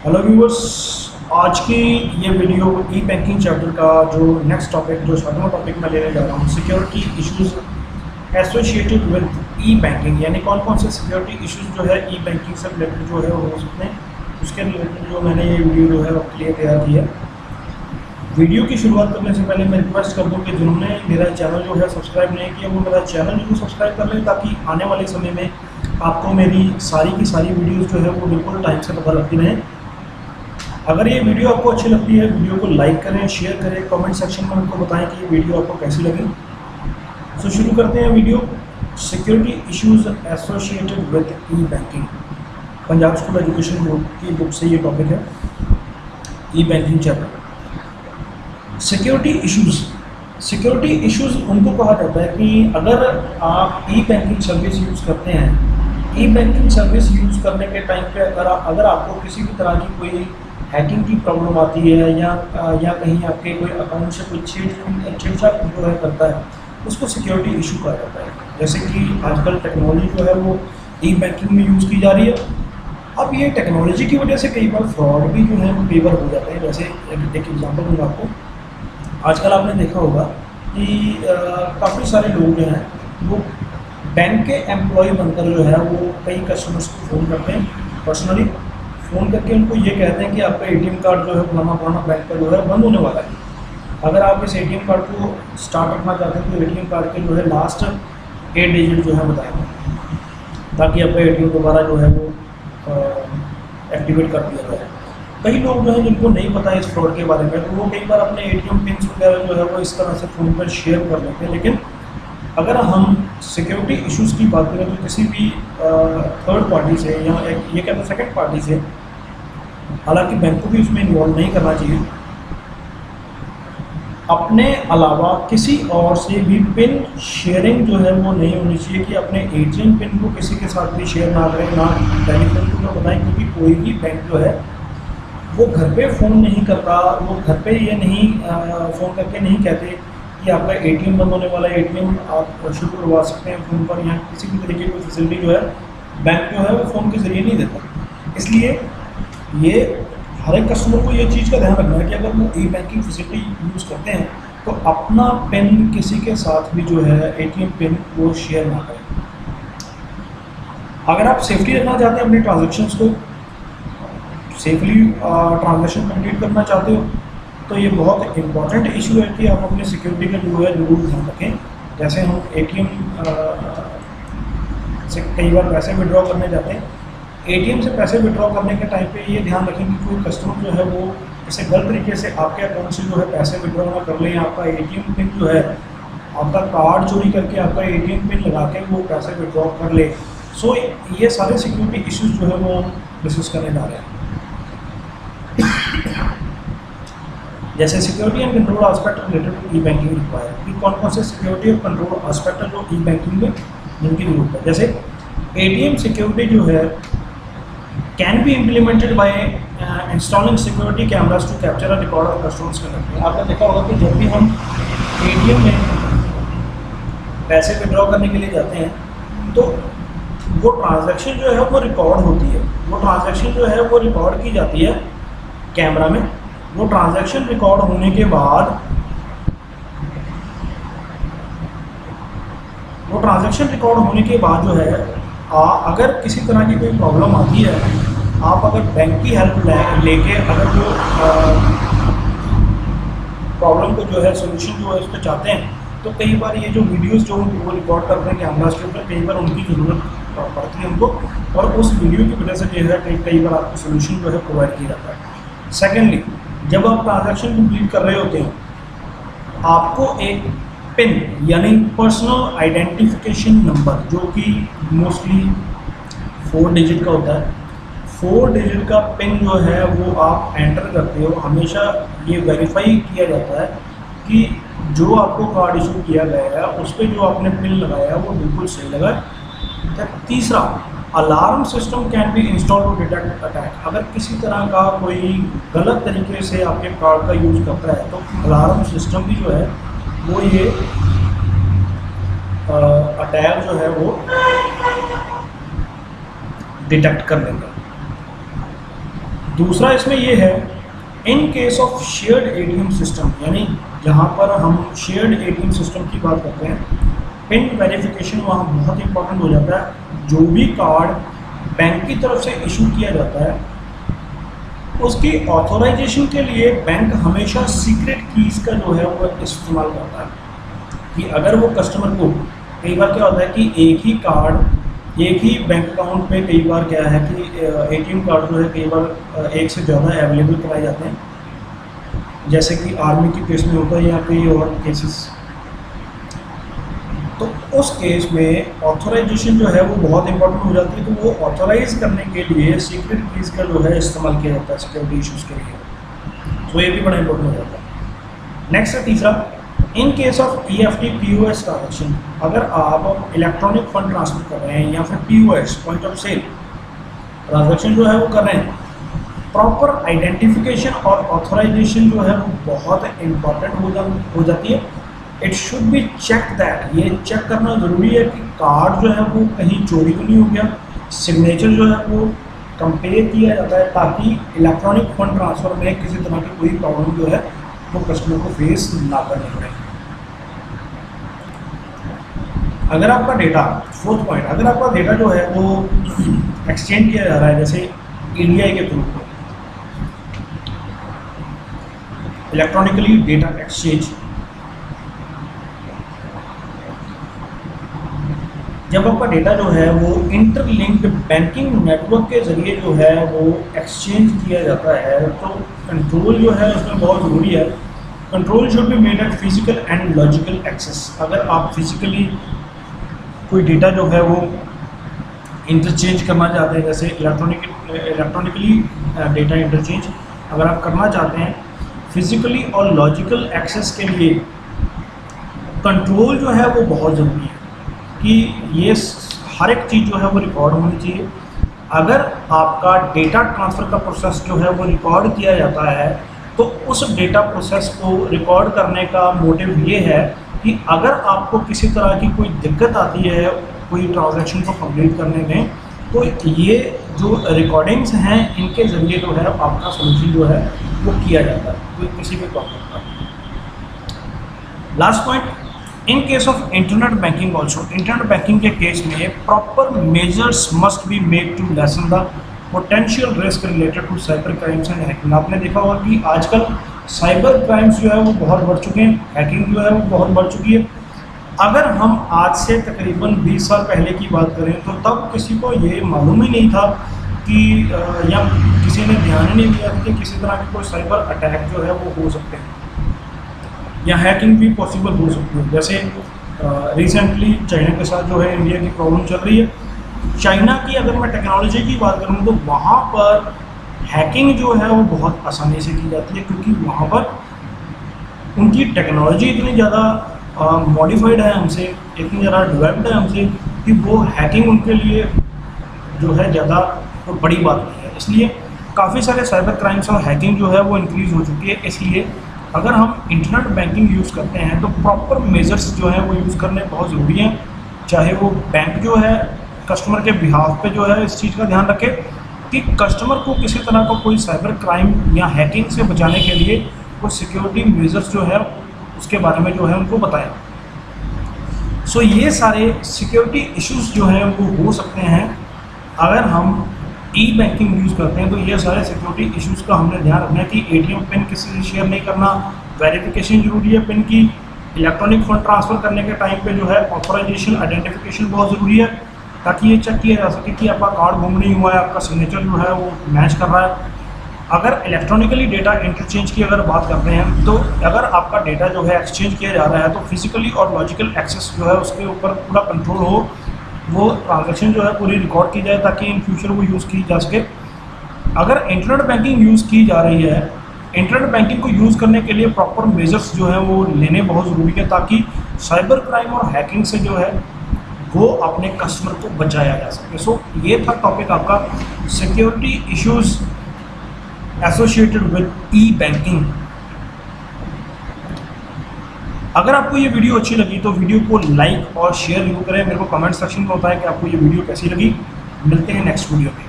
Hello viewers. आज की ये वीडियो ई बैंकिंग चैप्टर का जो नेक्स्ट टॉपिक जो 7वां टॉपिक मैं लेने जा रहा हूँ, security issues associated with E banking, यानी कौन कौन से सिक्योरिटी इश्यूज जो है ई बैंकिंग से रिलेटेड जो है हो सकते हैं, उसके रिलेटेड जो मैंने ये वीडियो जो है आपके लिए तैयार की है। वीडियो की शुरुआत करने से पहले मैं रिक्वेस्ट कर दूँ कि जिन्होंने मेरा चैनल जो है सब्सक्राइब नहीं किया वो मेरा चैनल जरूर सब्सक्राइब कर लें, ताकि आने वाले समय में आपको मेरी सारी की सारी वीडियोज़ जो है वो बिल्कुल टाइम से पता लगती रहें। अगर ये वीडियो आपको अच्छी लगती है, वीडियो को लाइक करें, शेयर करें, कमेंट सेक्शन में उनको बताएं कि ये वीडियो आपको कैसी लगी। तो शुरू करते हैं video. Security issues associated with E banking, Punjab school education board की बुक से ये टॉपिक है, ई बैंकिंग चैप्टर। सिक्योरिटी इश्यूज उनको कहा जाता है कि अगर आप ई बैंकिंग सर्विस यूज़ करते हैं, ई बैंकिंग सर्विस यूज़ करने के टाइम पे अगर आपको किसी भी तरह की कोई हैकिंग की प्रॉब्लम आती है या कहीं आपके कोई अकाउंट से कोई छेड़छाड़ जो है करता है, उसको सिक्योरिटी इशू कहा जाता है। जैसे कि आजकल टेक्नोलॉजी जो है वो ई बैंकिंग में यूज़ की जा रही है। अब ये टेक्नोलॉजी की वजह से कई बार फ्रॉड भी जो है वो कई बार हो जाते हैं। जैसे एक एग्जांपल दूँगा आपको। आजकल आपने देखा होगा कि काफ़ी सारे लोग जो हैं वो बैंक के एम्प्लॉय बनकर जो है वो कई कस्टमर्स को फ़ोन करते हैं, पर्सनली फ़ोन करके उनको ये कहते हैं कि आपका एटीएम कार्ड जो है पुराना बैंक का जो है बंद होने वाला है। अगर आप इस एटीएम कार्ड को स्टार्ट रखना चाहते हैं तो एटीएम कार्ड के जो है लास्ट 8 डिजिट जो है बताएंगे, ताकि आपका एटीएम दोबारा जो है वो एक्टिवेट कर दिया जाए। कई लोग जो हैं जिनको नहीं पता है इस फ्रॉड के बारे में, तो वो कई बार अपने एटीएम पिन वगैरह जो है वो इस तरह से फ़ोन पर शेयर कर लेते हैं। लेकिन अगर हम सिक्योरिटी इश्यूज़ की बात करें तो किसी भी थर्ड पार्टी से या ये कहते हैं सेकंड पार्टी से, हालांकि बैंक को भी उसमें इन्वॉल्व नहीं करना चाहिए, अपने अलावा किसी और से भी पिन शेयरिंग जो है वो नहीं होनी चाहिए। कि अपने एटीएम पिन को किसी के साथ भी शेयर ना करें, ना टेलीफोन को बताएं, क्योंकि कोई भी बैंक जो है वो घर पे फ़ोन नहीं करता। वो घर पे ये नहीं फ़ोन करके नहीं कहते कि आपका एटीएम बंद होने वाला है, एटीएम आप शुरू करवा सकते हैं फ़ोन पर, या किसी भी तरीके की फैसिलिटी जो है बैंक जो है वो फ़ोन के ज़रिए नहीं देता। इसलिए ये हर एक कस्टमर को ये चीज़ का ध्यान रखना है कि अगर वो ई बैंकिंग फैसिलिटी यूज़ करते हैं तो अपना पिन किसी के साथ भी जो है एटीएम पिन वो शेयर ना करें। अगर आप सेफ्टी रखना चाहते हैं, अपनी ट्रांजेक्शन्स को सेफली ट्रांजेक्शन कंप्लीट करना चाहते हो, तो ये बहुत इंपॉर्टेंट इशू है कि आप अपनी सिक्योरिटी का जो है जरूर ध्यान रखें। जैसे हम एटीएम से कई बार पैसे विड्रॉ करने जाते हैं, एटीएम से पैसे विड्रॉ करने के टाइम पे ये ध्यान रखें कि कोई कस्टमर जो है वो ऐसे गलत तरीके से आपके अकाउंट से जो है पैसे विड्रॉ ना कर लें। आपका एटीएम पिन जो है, आपका कार्ड चोरी करके आपका एटीएम पिन लगा के वो पैसे विड्रॉ कर ले। सो ये सारे सिक्योरिटी इश्यूज जो है वो हम डिस्कस करने जा रहे हैं। जैसे security and control aspect related to e banking require, कि कौन कौन से सिक्योरिटी और कंट्रोल एस्पेक्ट है जो ई बैंकिंग में जिनकी जरूरत है। जैसे एटीएम सिक्योरिटी जो है can be implemented by installing security cameras to capture a record of customers connect. आपने देखा होगा कि जब भी हम एटीएम में पैसे विड्रॉ करने के लिए जाते हैं तो वो ट्रांजैक्शन जो है वो रिकॉर्ड होती है। वो ट्रांजैक्शन जो है वो रिकॉर्ड की जाती है कैमरा में। वो ट्रांजैक्शन रिकॉर्ड होने के बाद जो है अगर किसी तरह की कोई प्रॉब्लम आती है, आप अगर बैंक की हेल्प लेके अगर वो प्रॉब्लम को जो है सोल्यूशन जो है उस पर चाहते हैं, तो कई बार ये जो वीडियोस जो वो रिकॉर्ड करते हैं कैमरास के ऊपर, कई बार उनकी ज़रूरत पड़ती है उनको, और उस वीडियो की वजह से जो है कई बार आपको सोल्यूशन जो है प्रोवाइड किया जाता है। सेकेंडली, जब आप ट्रांजैक्शन कंप्लीट कर रहे होते हैं, आपको एक पिन यानी पर्सनल आइडेंटिफिकेशन नंबर, जो कि मोस्टली 4 डिजिट का होता है, 4 डिजिट का पिन जो है वो आप एंटर करते हो। हमेशा ये वेरीफाई किया जाता है कि जो आपको कार्ड इशू किया गया है उस पर जो आपने पिन लगाया है वो बिल्कुल सही लगा है। तीसरा, alarm system can be install to detect attack. अगर किसी तरह का कोई गलत तरीके से आपके कार्ड का यूज़ करता है तो अलार्म सिस्टम भी जो है वो ये अटैक जो है वो डिटेक्ट कर लेगा। दूसरा इसमें ये है, इन case of shared ATM system, यानी जहाँ पर हम शेयर्ड एटीएम सिस्टम की बात करते हैं, पिन वेरिफिकेशन वहाँ बहुत इंपॉर्टेंट हो जाता है। जो भी कार्ड बैंक की तरफ से इशू किया जाता है उसकी ऑथोराइजेशन के लिए बैंक हमेशा सीक्रेट कीज़ का जो है वो इस्तेमाल करता है, कि अगर वो कस्टमर को, कई बार क्या होता है कि एक ही कार्ड एक ही बैंक अकाउंट पे कई बार क्या है कि एटीएम कार्ड जो है कई बार एक से ज़्यादा अवेलेबल कराए जाते हैं, जैसे कि आर्मी की केस में होता है या कई और केसेस। तो उस केस में ऑथोराइजेशन जो है वो बहुत इंपॉर्टेंट हो जाती है। तो वो ऑथोराइज करने के लिए सीक्रेट कीज़ का जो है इस्तेमाल किया जाता है सिक्योरिटी इशूज़ के लिए, तो ये भी बड़ा इंपॉर्टेंट हो जाता है। नेक्स्ट है तीसरा, इन case of EFT POS transaction, अगर आप इलेक्ट्रॉनिक फंड ट्रांसफर कर रहे हैं या फिर POS point of sale transaction जो है वो कर रहे हैं, प्रॉपर आइडेंटिफिकेशन और ऑथोराइजेशन जो है वो बहुत इंपॉर्टेंट हो जाती है। It should be check that, ये चेक करना ज़रूरी है कि कार्ड जो है वो कहीं चोरी तो नहीं हो गया, सिग्नेचर जो है वो कंपेयर किया जाता है ताकि इलेक्ट्रॉनिक फंड ट्रांसफ़र में किसी तरह की कोई प्रॉब्लम जो है वो कस्टमर को फेस ना करनी पड़े। अगर आपका डेटा, फोर्थ पॉइंट, अगर आपका डेटा जो है वो एक्सचेंज किया जा रहा है जैसे EDI के थ्रू, इलेक्ट्रॉनिकली डेटा एक्सचेंज, जब आपका डेटा जो है वो इंटरलिंक्ड बैंकिंग नेटवर्क के ज़रिए जो है वो एक्सचेंज किया जाता है, तो कंट्रोल जो है उसमें बहुत ज़रूरी है। Control should be made at physical and logical access. अगर आप फिजिकली कोई डेटा जो है वो इंटरचेंज करना चाहते हैं, जैसे इलेक्ट्रॉनिकली डेटा इंटरचेंज अगर आप करना चाहते हैं, फिजिकली और लॉजिकल एक्सेस के लिए कंट्रोल जो है वो बहुत ज़रूरी है कि ये हर एक चीज़ जो है वो रिकॉर्ड होनी चाहिए। अगर आपका डेटा ट्रांसफ़र का प्रोसेस जो है वो रिकॉर्ड किया जाता है तो उस डेटा प्रोसेस को रिकॉर्ड करने का मोटिव ये है कि अगर आपको किसी तरह की कोई दिक्कत आती है कोई ट्रांजैक्शन को कंप्लीट करने में, तो ये जो रिकॉर्डिंग्स हैं इनके ज़रिए जो है आपका सोल्यूशन जो है वो किया जाता है कोई किसी भी प्रॉब्लम का। Last point, in case of internet banking also, internet banking के केस में proper measures must be made to lessen the potential risk related to cyber crimes and hacking. आपने देखा होगा कि आजकल साइबर क्राइम्स जो है वो बहुत बढ़ चुके हैं, हैकिंग जो है वो बहुत बढ़ चुकी है। अगर हम आज से तकरीबन 20 साल पहले की बात करें तो तब किसी को ये मालूम ही नहीं था कि या किसी ने ध्यान ही नहीं दिया कि किसी तरह के कोई साइबर अटैक जो है वो हो सकते हैं या हैकिंग भी पॉसिबल हो सकती है। जैसे रिसेंटली चाइना के साथ जो है इंडिया की प्रॉब्लम चल रही है। चाइना की अगर मैं टेक्नोलॉजी की बात करूँ तो वहाँ पर हैकिंग जो है वो बहुत आसानी से की जाती है, क्योंकि वहाँ पर उनकी टेक्नोलॉजी इतनी ज़्यादा मॉडिफाइड है हमसे, इतनी ज़्यादा डेवलप्ड है हमसे कि वो हैकिंग उनके लिए जो है ज़्यादा तो बड़ी बात नहीं है। इसलिए काफ़ी सारे साइबर क्राइम्स और हैकिंग जो है वो इंक्रीज़ हो चुकी है। इसलिए अगर हम इंटरनेट बैंकिंग यूज़ करते हैं तो प्रॉपर मेजर्स जो हैं वो यूज़ करने बहुत ज़रूरी हैं। चाहे वो बैंक जो है कस्टमर के बिहाफ पे जो है इस चीज़ का ध्यान रखे कि कस्टमर को किसी तरह का कोई साइबर क्राइम या हैकिंग से बचाने के लिए कोई सिक्योरिटी मेजर्स जो है उसके बारे में जो है उनको बताएं। सो ये सारे सिक्योरिटी इश्यूज़ जो हैं वो हो सकते हैं अगर हम ई बैंकिंग यूज़ करते हैं। तो ये सारे सिक्योरिटी इश्यूज़ का हमने ध्यान रखना है कि ATM पिन किसी से शेयर नहीं करना, वेरिफिकेशन जरूरी है पिन की, इलेक्ट्रॉनिक फंड ट्रांसफ़र करने के टाइम पे जो है ऑथराइजेशन आइडेंटिफिकेशन बहुत ज़रूरी है ताकि ये चेक किया जा सके कि आपका कार्ड गुम नहीं हुआ है, आपका सिग्नेचर जो है वो मैच कर रहा है। अगर इलेक्ट्रॉनिकली डेटा इंटरचेंज की अगर बात करते हैं तो अगर आपका डेटा जो है एक्सचेंज किया जा रहा है तो फिजिकली और लॉजिकल एक्सेस जो है उसके ऊपर पूरा कंट्रोल हो, वो ट्रांजैक्शन जो है पूरी रिकॉर्ड की जाए ताकि इन फ्यूचर वो यूज़ की जा सके। अगर इंटरनेट बैंकिंग यूज़ की जा रही है, इंटरनेट बैंकिंग को यूज़ करने के लिए प्रॉपर मेजर्स जो है वो लेने बहुत ज़रूरी है ताकि साइबर क्राइम और हैकिंग से जो है वो अपने कस्टमर को बचाया जा सके। सो ये था टॉपिक आपका security issues associated with E banking. अगर आपको ये वीडियो अच्छी लगी तो वीडियो को लाइक और शेयर जरूर करें। मेरे को कमेंट सेक्शन में बताएं कि आपको ये वीडियो कैसी लगी। मिलते हैं नेक्स्ट वीडियो में।